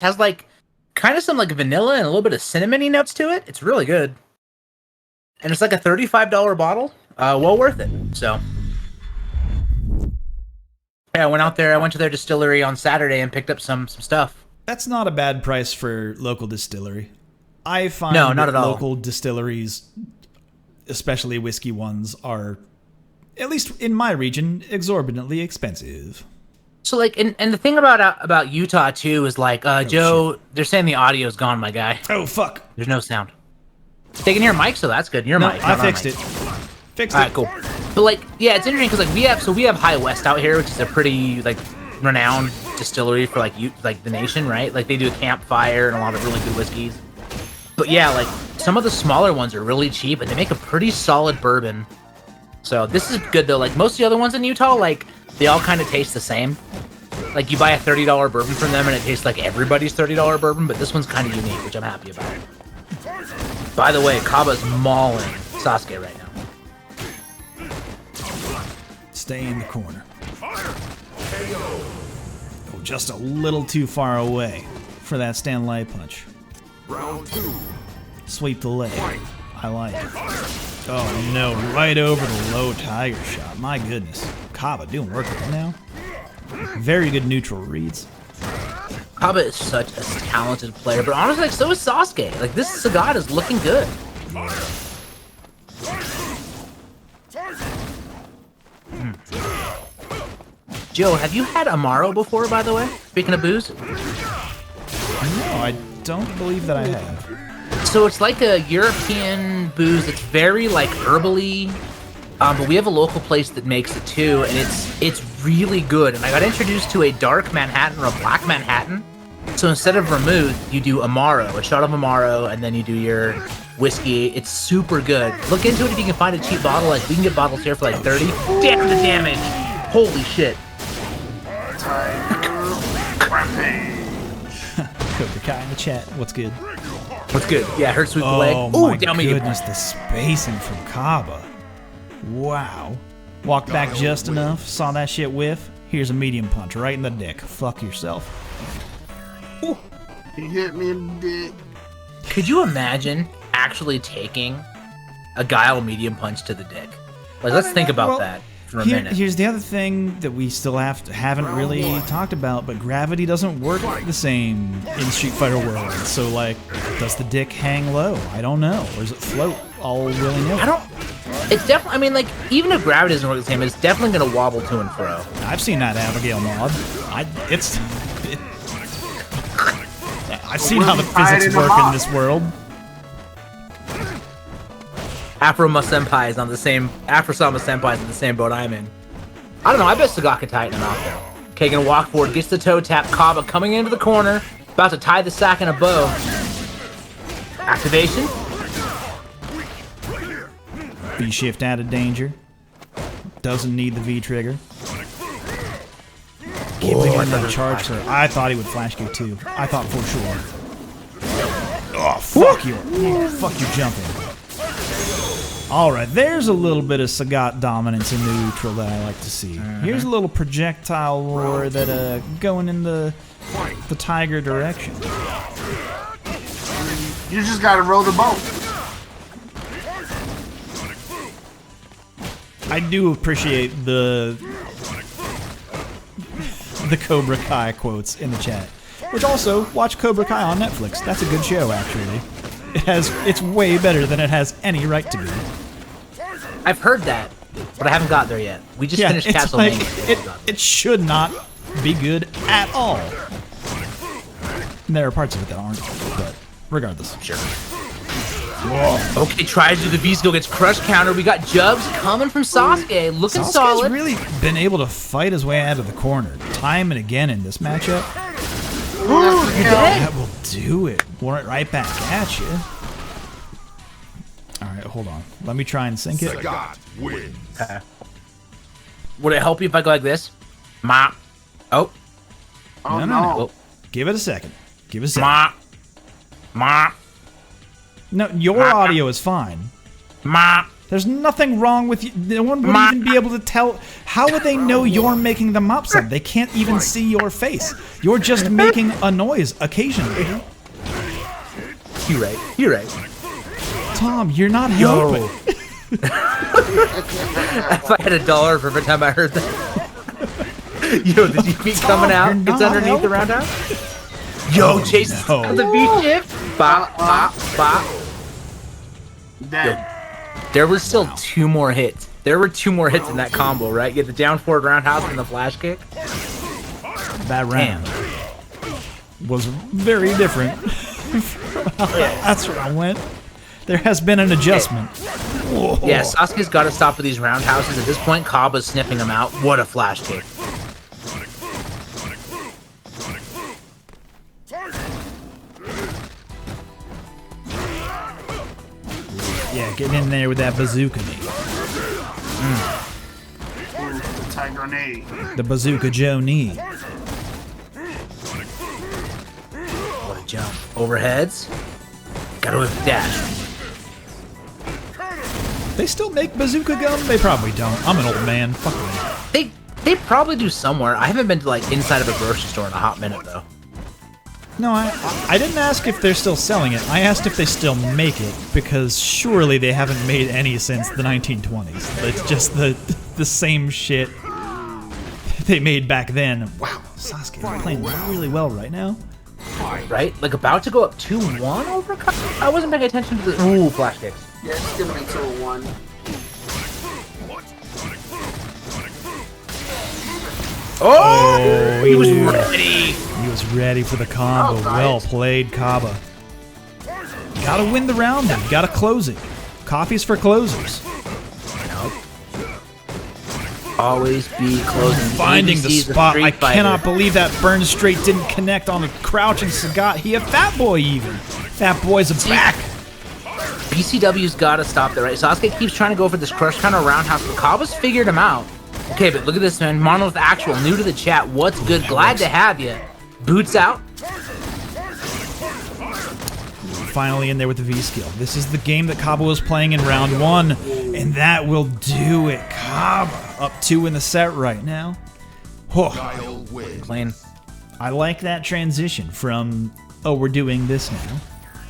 Has like kind of some like vanilla and a little bit of cinnamony notes to it. It's really good. And it's like a $35 bottle. Well worth it. So yeah, I went out there. I went to their distillery on Saturday and picked up some stuff. That's not a bad price for local distillery. I find no, not at all. Local distilleries, especially whiskey ones, are, at least in my region, exorbitantly expensive. So like, and the thing about Utah too is like, Joe, shit. They're saying the audio's gone, my guy. Oh fuck! There's no sound. They can hear Mike, so that's good. Your mic. I fixed it. Fixed it. Alright, cool. But like, yeah, it's interesting because like we have High West out here, which is a pretty like renowned distillery for like the nation, right? Like they do a campfire and a lot of really good whiskeys. But yeah, like some of the smaller ones are really cheap and they make a pretty solid bourbon. So this is good though. Like most of the other ones in Utah, like they all kind of taste the same. Like you buy a $30 bourbon from them and it tastes like everybody's $30 bourbon, but this one's kind of unique, which I'm happy about. By the way, Caba's mauling Sasuke right now. Stay in the corner. Oh, just a little too far away for that stand light punch. Round 2. Sweep the leg. I like it. Oh no, right over the low tiger shot. My goodness. Caba doing work right now. Very good neutral reads. Caba is such a talented player, but honestly, like, so is Sasuke. Like, this Sagat is looking good. Joe, have you had Amaro before, by the way? Speaking of booze? No, I don't believe that I have. So it's like a European booze that's very, like, herbally. But we have a local place that makes it too, and it's really good. And I got introduced to a dark Manhattan or a black Manhattan. So instead of vermouth, you do Amaro, a shot of Amaro, and then you do your whiskey. It's super good. Look into it if you can find a cheap bottle. Like we can get bottles here for like 30. Damn the damage! Holy shit! Cobra Kai in the chat. What's good? What's good? Yeah, hurt sweep the leg. Oh my goodness, the spacing from Caba. Wow. Walked back just enough, saw that shit whiff. Here's a medium punch right in the dick. Fuck yourself. Ooh. He hit me in the dick. Could you imagine actually taking a Guile medium punch to the dick? Like, let's think about that for a minute. Here's the other thing that we still haven't really talked about, but gravity doesn't work the same in Street Fighter World. So, like, does the dick hang low? I don't know. Or does it float all willy-nilly? I don't... It's definitely, I mean, like, even if gravity doesn't work the same, it's definitely going to wobble to and fro. I've seen that Abigail mod. I've seen how the physics work in this world. Afrosama Senpai is in the same boat I'm in. I don't know, I bet Sagat can tighten him out though. Okay, gonna walk forward, gets the toe tap, Caba coming into the corner, about to tie the sack in a bow. Activation. B-shift out of danger. Doesn't need the V-trigger. Giving him the charge for it. I thought he would flash kick too. I thought for sure. Oh, fuck you. Fuck you jumping. Alright, there's a little bit of Sagat dominance in neutral that I like to see. Here's a little projectile war that going in the tiger direction. You just gotta roll the boat. I do appreciate the Cobra Kai quotes in the chat. Which also, watch Cobra Kai on Netflix. That's a good show, actually. It's way better than it has any right to be. I've heard that, but I haven't got there yet. We just finished Castlevania. Like, it should not be good at all. And there are parts of it that aren't, but regardless. Sure. Whoa. Okay, tries to do the V-skill, gets crush counter. We got Jubs coming from Sasuke, looking solid. Sasuke's really been able to fight his way out of the corner, time and again in this matchup. That will do it. Right back at you. Alright, hold on. Let me try and sync it. Sagat wins. Would it help you if I go like this? Ma. Oh. Oh no. Oh. Give it a second. Give it a second. Ma. No, your audio is fine. Ma. There's nothing wrong with you. No one would even be able to tell. How would they know you're making them up some? They can't even see your face. You're just making a noise occasionally. You're right. You're right. Tom, you're not helping. If I had $1 for every time I heard that. Yo, did you keep coming out? It's underneath the roundhouse? Yo, Chase, the V-shift. Bop, bop, bop. Dead. There were still 2 more hits. There were 2 more hits in that combo, right? You had the down forward roundhouse and the flash kick. That round was very different. That's where I went. There has been an adjustment. Whoa. Yeah, Sasuke's got to stop with these roundhouses. At this point, Caba's sniffing them out. What a flash kick. Yeah, getting in there with that bazooka knee. The tiger grenade. The bazooka Joe knee. What a jump. Overheads. Gotta whip the dash. They still make bazooka gum? They probably don't. I'm an old man. Fuck them. They probably do somewhere. I haven't been to like inside of a grocery store in a hot minute though. No, I didn't ask if they're still selling it. I asked if they still make it, because surely they haven't made any since the 1920s. It's just the same shit they made back then. Wow, Sasuke is playing really well right now. Right? Like about to go up 2-1 over Caba? I wasn't paying attention to the... Ooh, flash kicks. Yeah, it's gonna be 2-1. Oh, he was ready. He was ready for the combo. Well played, Caba. Gotta win the round then. Gotta close it. Coffee's for closers. Nope. Always be closing. Finding the spot. I cannot believe that burn straight didn't connect on the crouching Sagat. He a Fat Boy even. Fat Boy's a back. BCW's gotta stop there, right? Sasuke keeps trying to go for this crush counter roundhouse, but Caba's figured him out. Okay, but look at this, man. Monolith Actual, new to the chat. What's good? Glad to have you. Boots out. Finally in there with the V-skill. This is the game that Caba was playing in round 1, and that will do it. Caba up 2 in the set right now. Oh. Clean. I like that transition from, oh, we're doing this now.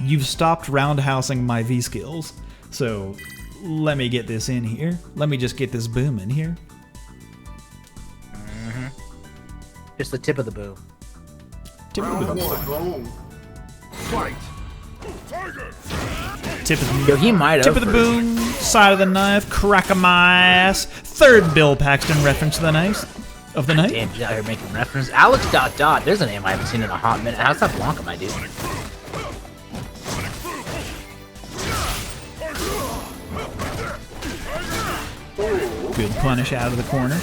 You've stopped roundhousing my V-skills, so let me get this in here. Let me just get this boom in here. Just the tip of the boom. Tip of the boom. Boom. Fight. Tip of the, Yo, he might have. tip of the boom, side of the knife, crack of my ass. Third Bill Paxton reference of the night. Damn, he's out here making reference. Alex ... There's a name I haven't seen in a hot minute. How's that Blanca, my dude? Good punish out of the corner.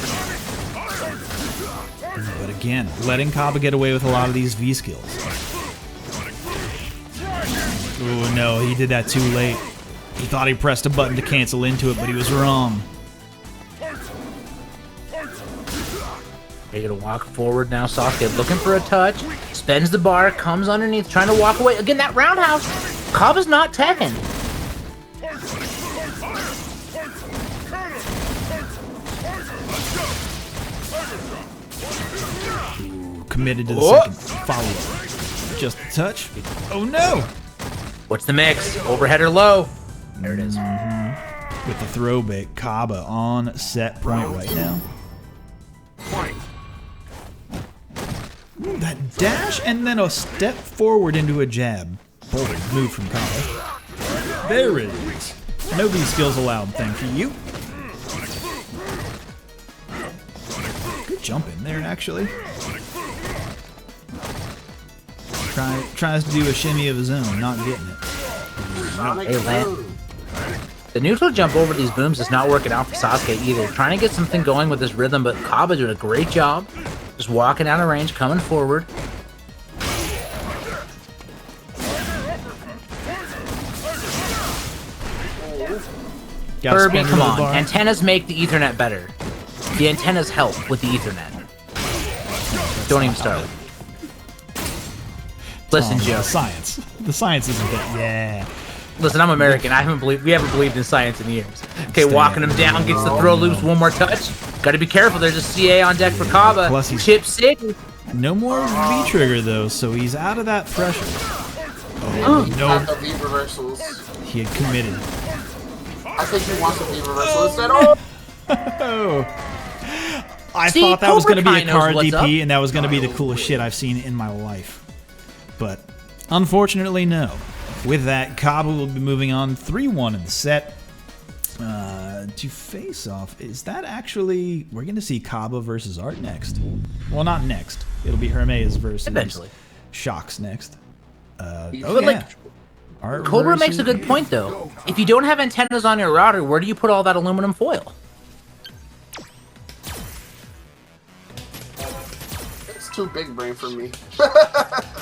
But again, letting Caba get away with a lot of these V-skills. Oh no, he did that too late. He thought he pressed a button to cancel into it, but he was wrong. They're gonna walk forward now. Sasuke looking for a touch. Spends the bar, comes underneath, trying to walk away. Again, that roundhouse. Caba's not Tekken. Committed to the second follow-up. Just a touch. Oh no! What's the mix? Overhead or low? There it is. With the throw bait, Caba on set point right now. That dash and then a step forward into a jab. Bold move from Caba. There it is. No V-skills allowed, thank you. Good jump in there, actually. Tries to do a shimmy of his own, not getting it. Hey, Lance. The neutral jump over these booms is not working out for Sasuke either. Trying to get something going with his rhythm, but Caba doing a great job. Just walking out of range, coming forward. Kirby, come on. Antennas make the Ethernet better. The antennas help with the Ethernet. Don't even start. Listen, Joe. The science. The science isn't that. Yeah. Listen, I'm American. We haven't believed in science in years. Okay, Stay walking out. him down, gets the throw loops, one more touch. Got to be careful. There's a CA on deck for Caba. Plus he's- Chip City. No more V trigger though, so he's out of that threshold. Oh Not no, the V reversals. he had committed. I think he wants a V reversal instead. Oh! Oh. I See, thought that was Cobra going to be Kai a knows card what's DP, up. and that was going to be the coolest shit I've seen in my life. But unfortunately, no. With that, Caba will be moving on 3-1 in the set. To face off, is that actually... We're going to see Caba versus Art next. Well, not next. It'll be Hermes versus... Eventually. Shocks next. But Yeah. like, Art Cobra makes a versus- good point though. If you don't have antennas on your router, where do you put all that aluminum foil? It's too big brain for me.